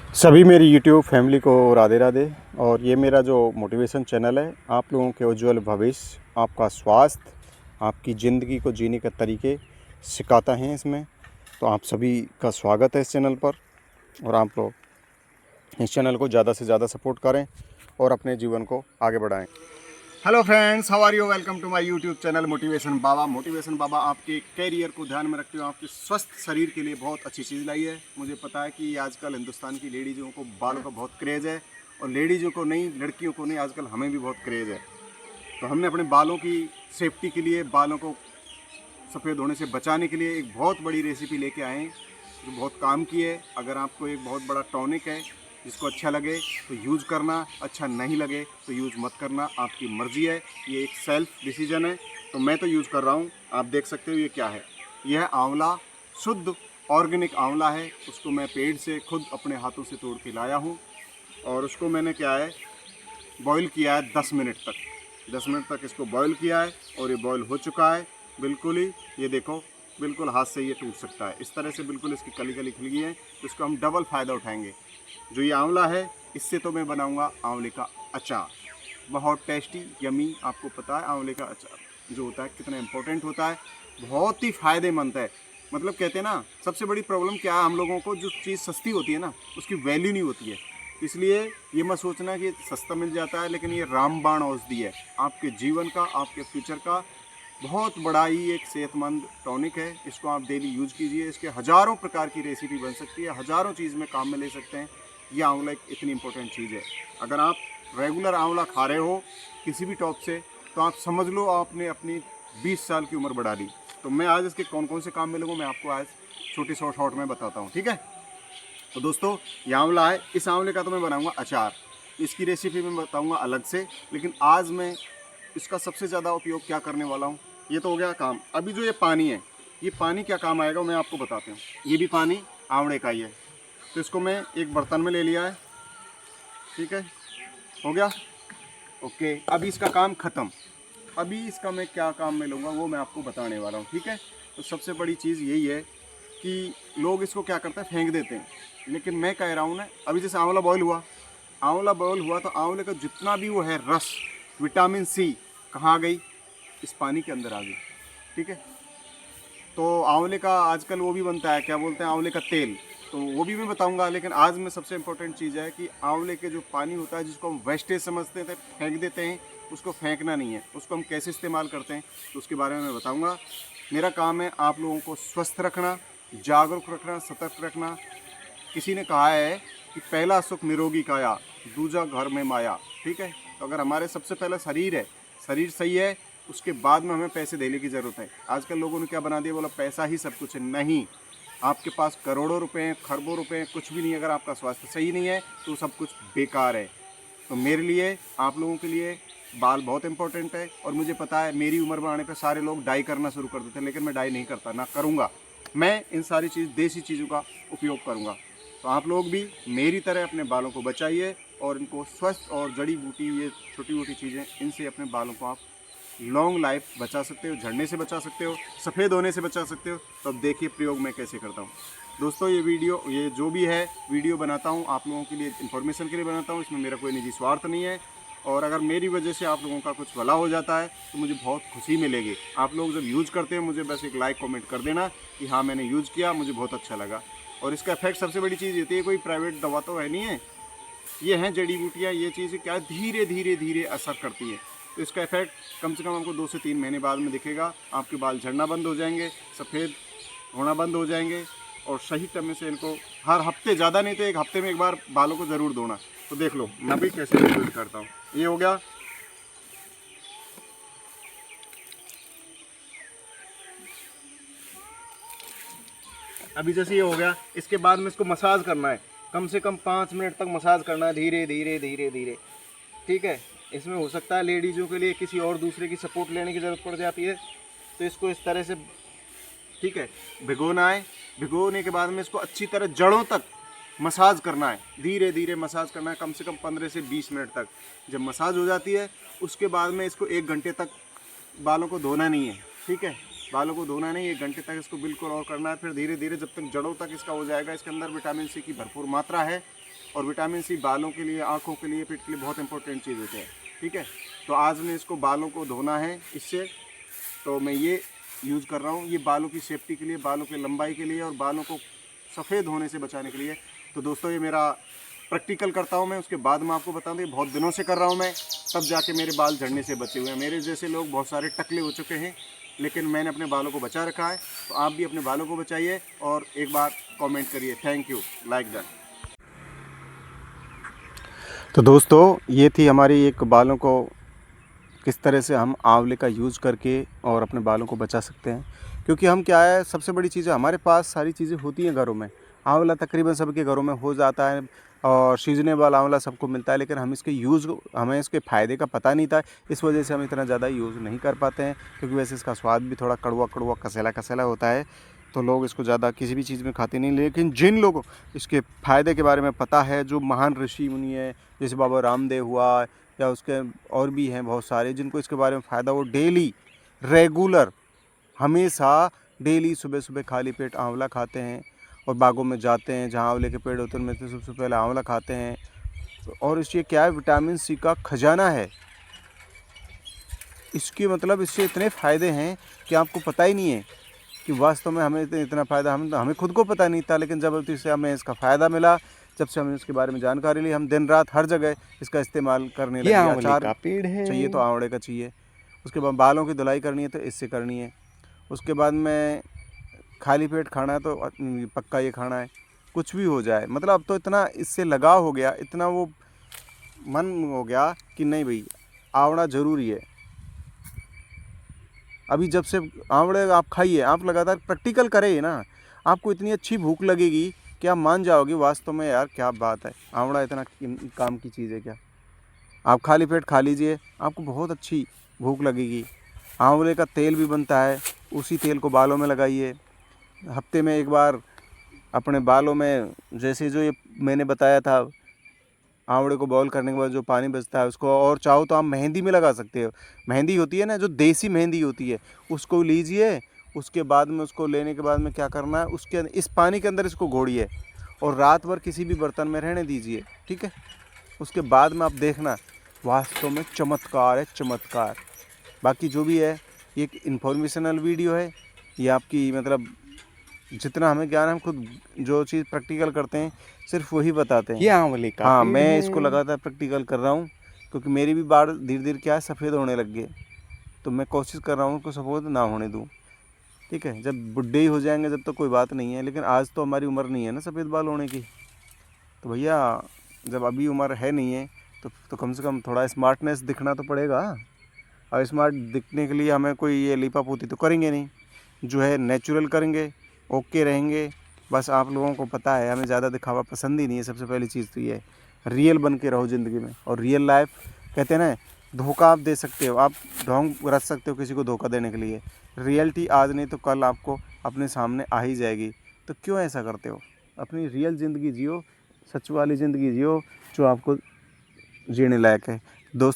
सभी मेरी YouTube family को राधे राधे। और ये मेरा जो मोटिवेशन चैनल है, आप लोगों के उज्जवल भविष्य, आपका स्वास्थ्य, आपकी ज़िंदगी को जीने के तरीके सिखाता है इसमें। तो आप सभी का स्वागत है इस चैनल पर, और आप लोग इस चैनल को ज़्यादा से ज़्यादा सपोर्ट करें और अपने जीवन को आगे बढ़ाएं। Hello friends, how are you? Welcome to my YouTube channel motivation Baba. Motivation Baba आपके कैरियर को ध्यान में रखते हुए आपके स्वस्थ शरीर के लिए बहुत अच्छी चीज़ लाई है। मुझे पता है कि आजकल हिंदुस्तान की लेडीज़ों को बालों का बहुत क्रेज़ है, और लेडीज़ों को नहीं, लड़कियों को नहीं, आजकल हमें भी बहुत क्रेज़ है। तो हमने अपने बालों की सेफ्टी के लिए, बालों को सफ़ेद होने से बचाने के लिए एक बहुत बड़ी रेसिपी लेके आए हैं जो बहुत काम की है। अगर आपको एक बहुत बड़ा टॉनिक है, जिसको अच्छा लगे तो यूज़ करना, अच्छा नहीं लगे तो यूज़ मत करना, आपकी मर्ज़ी है। ये एक सेल्फ डिसीजन है। तो मैं तो यूज़ कर रहा हूँ। आप देख सकते हो ये क्या है। यह आंवला, शुद्ध ऑर्गेनिक आंवला है। उसको मैं पेड़ से खुद अपने हाथों से तोड़ के लाया हूँ, और उसको मैंने क्या है, बॉईल किया है 10 मिनट तक। 10 मिनट तक इसको बॉईल किया है, और ये बॉईल हो चुका है बिल्कुल ही। ये देखो, बिल्कुल हाथ से ये टूट सकता है। इस तरह से बिल्कुल इसकी कली कली खुल गई है। तो इसको हम डबल फ़ायदा उठाएंगे। जो ये आंवला है, इससे तो मैं बनाऊंगा आंवले का अचार। बहुत टेस्टी, यमी। आपको पता है आंवले का अचार जो होता है कितना इम्पोर्टेंट होता है, बहुत ही फ़ायदेमंद है। मतलब कहते हैं ना, सबसे बड़ी प्रॉब्लम क्या है, हम लोगों को जो चीज़ सस्ती होती है ना, उसकी वैल्यू नहीं होती है। इसलिए ये मत सोचना कि सस्ता मिल जाता है, लेकिन ये रामबाण औषधि है। आपके जीवन का, आपके फ्यूचर का बहुत बड़ा ही एक सेहतमंद टॉनिक है। इसको आप डेली यूज़ कीजिए। इसके हज़ारों प्रकार की रेसिपी बन सकती है, हज़ारों चीज़ में काम में ले सकते हैं। ये आंवला एक इतनी इंपॉर्टेंट चीज़ है। अगर आप रेगुलर आंवला खा रहे हो किसी भी टॉप से, तो आप समझ लो आपने अपनी 20 साल की उम्र बढ़ा ली। तो मैं आज इसके कौन कौन से काम में लूँगा, मैं आपको आज छोटी शॉर्ट में बताता हूँ, ठीक है। तो दोस्तों, ये आंवला है। इस आंवले का तो मैं बनाऊँगा अचार। इसकी रेसिपी मैं बताऊँगा अलग से, लेकिन आज मैं इसका सबसे ज़्यादा उपयोग क्या करने वाला हूँ। ये तो हो गया काम। अभी जो ये पानी है, ये पानी क्या काम आएगा मैं आपको बताता हूँ। ये भी पानी आंवले का ही है। तो इसको मैं एक बर्तन में ले लिया है, ठीक है, हो गया, ओके। अभी इसका काम ख़त्म। अभी इसका मैं क्या काम में लूँगा वो मैं आपको बताने वाला हूँ, ठीक है। तो सबसे बड़ी चीज़ यही है कि लोग इसको क्या करते हैं, फेंक देते हैं। लेकिन मैं कह रहा हूँ ना, अभी जैसे आंवला बॉयल हुआ, तो आंवले का जितना भी वो है रस, विटामिन सी कहाँ गई, इस पानी के अंदर आ गई, ठीक है। तो आंवले का आजकल वो भी बनता है, क्या बोलते हैं, आंवले का तेल। तो वो भी मैं बताऊंगा। लेकिन आज में सबसे इम्पोर्टेंट चीज़ है कि आंवले के जो पानी होता है, जिसको हम वेस्टेज समझते थे, फेंक देते हैं, उसको फेंकना नहीं है। उसको हम कैसे इस्तेमाल करते हैं, तो उसके बारे में मैं बताऊंगा। मेरा काम है आप लोगों को स्वस्थ रखना, जागरूक रखना, सतर्क रखना। किसी ने कहा है कि पहला सुख निरोगी काया, दूजा घर में माया, ठीक है। तो अगर हमारे सबसे पहला शरीर है, शरीर सही है, उसके बाद में हमें पैसे देने की ज़रूरत है। आजकल लोगों ने क्या बना दिया, बोला पैसा ही सब कुछ है। नहीं, आपके पास करोड़ों रुपए हैं, खरबों रुपए हैं, कुछ भी नहीं। अगर आपका स्वास्थ्य सही नहीं है तो सब कुछ बेकार है। तो मेरे लिए, आप लोगों के लिए बाल बहुत इंपॉर्टेंट है। और मुझे पता है मेरी उम्र बढ़ाने पर सारे लोग डाई करना शुरू कर देते हैं, लेकिन मैं डाई नहीं करता, ना करूँगा। मैं इन सारी देसी चीज़ों का उपयोग करूँगा। तो आप लोग भी मेरी तरह अपने बालों को बचाइए, और इनको स्वस्थ और जड़ी बूटी, ये छोटी मोटी चीज़ें, इनसे अपने बालों को आप लॉन्ग लाइफ बचा सकते हो, झड़ने से बचा सकते हो, सफ़ेद होने से बचा सकते हो। तो अब देखिए प्रयोग मैं कैसे करता हूँ। दोस्तों, ये जो भी है वीडियो बनाता हूँ, आप लोगों के लिए इन्फॉर्मेशन के लिए बनाता हूँ। इसमें मेरा कोई निजी स्वार्थ नहीं है। और अगर मेरी वजह से आप लोगों का कुछ भला हो जाता है तो मुझे बहुत खुशी मिलेगी। आप लोग जब यूज़ करते हैं, मुझे बस एक लाइक कमेंट कर देना कि हाँ मैंने यूज़ किया, मुझे बहुत अच्छा लगा। और इसका इफेक्ट सबसे बड़ी चीज़ होती है, कोई प्राइवेट दवा तो है नहीं है, ये हैं जड़ी बूटियाँ। ये चीज़ें क्या धीरे धीरे धीरे असर करती है। तो इसका इफेक्ट कम से कम आपको 2 से 3 महीने बाद में दिखेगा। आपके बाल झड़ना बंद हो जाएंगे, सफ़ेद होना बंद हो जाएंगे। और सही समय से इनको हर हफ्ते, ज़्यादा नहीं तो 1 हफ्ते में एक बार बालों को ज़रूर धोना। तो देख लो मैं भी कैसे यूज़ करता हूँ। ये हो गया। अभी जैसे ये हो गया, इसके बाद में इसको मसाज करना है। कम से कम 5 मिनट तक मसाज करना है, धीरे धीरे धीरे धीरे, ठीक है। इसमें हो सकता है लेडीज़ों के लिए किसी और दूसरे की सपोर्ट लेने की ज़रूरत पड़ जाती है। तो इसको इस तरह से, ठीक है, भिगोना है। भिगोने के बाद में इसको अच्छी तरह जड़ों तक मसाज करना है, धीरे धीरे मसाज करना है, कम से कम 15 से 20 मिनट तक। जब मसाज हो जाती है, उसके बाद में इसको 1 घंटे तक बालों को धोना नहीं है, ठीक है। बालों को धोना नहीं, 1 घंटे तक इसको बिल्कुल और करना है। फिर धीरे धीरे जब तक जड़ों तक इसका हो जाएगा, इसके अंदर विटामिन सी की भरपूर मात्रा है, और विटामिन सी बालों के लिए, आँखों के लिए, पेट के लिए बहुत इंपॉर्टेंट चीज़ होती है। ठीक है, तो आज मैं इसको बालों को धोना है इससे, तो मैं ये यूज़ कर रहा हूँ। ये बालों की सेफ्टी के लिए, बालों की लंबाई के लिए और बालों को सफ़ेद होने से बचाने के लिए। तो दोस्तों ये मेरा प्रैक्टिकल करता हूँ मैं, उसके बाद मैं आपको बता दूँ, ये बहुत दिनों से कर रहा हूँ मैं, तब जाके मेरे बाल झड़ने से बचे हुए हैं। मेरे जैसे लोग बहुत सारे टकले हो चुके हैं, लेकिन मैंने अपने बालों को बचा रखा है। तो आप भी अपने बालों को बचाइए और एक बार कमेंट करिए। Thank you, like that. तो दोस्तों ये थी हमारी एक बालों को किस तरह से हम आंवले का यूज़ करके और अपने बालों को बचा सकते हैं। क्योंकि हम क्या है, सबसे बड़ी चीज़ है, हमारे पास सारी चीज़ें होती हैं घरों में। आंवला तकरीबन सबके घरों में हो जाता है और सीजनेबल आंवला सबको मिलता है, लेकिन हमें इसके फ़ायदे का पता नहीं था। इस वजह से हम इतना ज़्यादा यूज़ नहीं कर पाते हैं, क्योंकि वैसे इसका स्वाद भी थोड़ा कड़वा कड़वा, कसैला कसैला होता है, तो लोग इसको ज़्यादा किसी भी चीज़ में खाते नहीं। लेकिन जिन लोगों इसके फ़ायदे के बारे में पता है, जो महान ऋषि मुनि है, जैसे बाबा रामदेव हुआ या उसके और भी हैं बहुत सारे, जिनको इसके बारे में फ़ायदा, वो डेली रेगुलर हमेशा डेली सुबह सुबह खाली पेट आंवला खाते हैं और बागों में जाते हैं जहाँ आंवले के पेड़ होते हैं, उनमें से सबसे पहले आंवला खाते हैं। और इससे क्या है, विटामिन सी का खजाना है। इसके मतलब इससे इतने फ़ायदे हैं कि आपको पता ही नहीं है कि वास्तव में हमें इतना फ़ायदा, हमें खुद को पता नहीं था, लेकिन जब इससे हमें इसका फ़ायदा मिला, जब से हमने इसके बारे में जानकारी ली, हम दिन रात हर जगह इसका इस्तेमाल करने लगे। आंवले का पेड़ है। चाहिए तो आंवले का चाहिए, उसके बाद बालों की धुलाई करनी है तो इससे करनी है, उसके बाद में खाली पेट खाना है तो पक्का ये खाना है, कुछ भी हो जाए। मतलब अब तो इतना इससे लगाव हो गया, इतना वो मन हो गया कि नहीं भाई आंवला ज़रूरी है। अभी जब से आंवले आप खाइए, आप लगातार प्रैक्टिकल करें ना, आपको इतनी अच्छी भूख लगेगी कि आप मान जाओगे वास्तव में यार क्या बात है, आंवला इतना काम की चीज़ है क्या। आप खाली पेट खा लीजिए, आपको बहुत अच्छी भूख लगेगी। आंवले का तेल भी बनता है, उसी तेल को बालों में लगाइए। हफ्ते में एक बार अपने बालों में, जैसे जो ये मैंने बताया था, आंवले को बॉईल करने के बाद जो पानी बचता है उसको, और चाहो तो आप मेहंदी में लगा सकते हो। मेहंदी होती है ना, जो देसी मेहंदी होती है, उसको लीजिए। उसके बाद में उसको लेने के बाद में क्या करना है, उसके इस पानी के अंदर इसको घोड़िए और रात भर किसी भी बर्तन में रहने दीजिए। ठीक है, उसके बाद में आप देखना वास्तव में चमत्कार है, चमत्कार। बाकी जो भी है, ये एक इन्फॉर्मेशनल वीडियो है, ये आपकी मतलब जितना हमें ज्ञान है, हम खुद जो चीज़ प्रैक्टिकल करते हैं सिर्फ वही बताते हैं। ये आंवले का हाँ, पेड़ मैं है। इसको लगातार प्रैक्टिकल कर रहा हूँ, क्योंकि मेरी भी बाल धीरे धीरे क्या है, सफ़ेद होने लग गए, तो मैं कोशिश कर रहा हूँ कि सफ़ेद ना होने दूँ। ठीक है, जब बुढ़े ही हो जाएंगे जब तो कोई बात नहीं है, लेकिन आज तो हमारी उम्र नहीं है ना सफ़ेद बाल होने की। तो भैया जब अभी उम्र है नहीं है तो कम से कम थोड़ा स्मार्टनेस दिखना तो पड़ेगा। और स्मार्ट दिखने के लिए हमें कोई ये लीपापोती तो करेंगे नहीं, जो है नेचुरल करेंगे, ओके रहेंगे। बस आप लोगों को पता है हमें ज़्यादा दिखावा पसंद ही नहीं है। सबसे पहली चीज़ तो ये है, रियल बन के रहो ज़िंदगी में। और रियल लाइफ कहते हैं ना, धोखा आप दे सकते हो, आप ढोंग रच सकते हो किसी को धोखा देने के लिए। रियलिटी आज नहीं तो कल आपको अपने सामने आ ही जाएगी। तो क्यों ऐसा करते हो, अपनी रियल ज़िंदगी जियो, सच वाली ज़िंदगी जियो, जो आपको जीने लायक है। दोस्त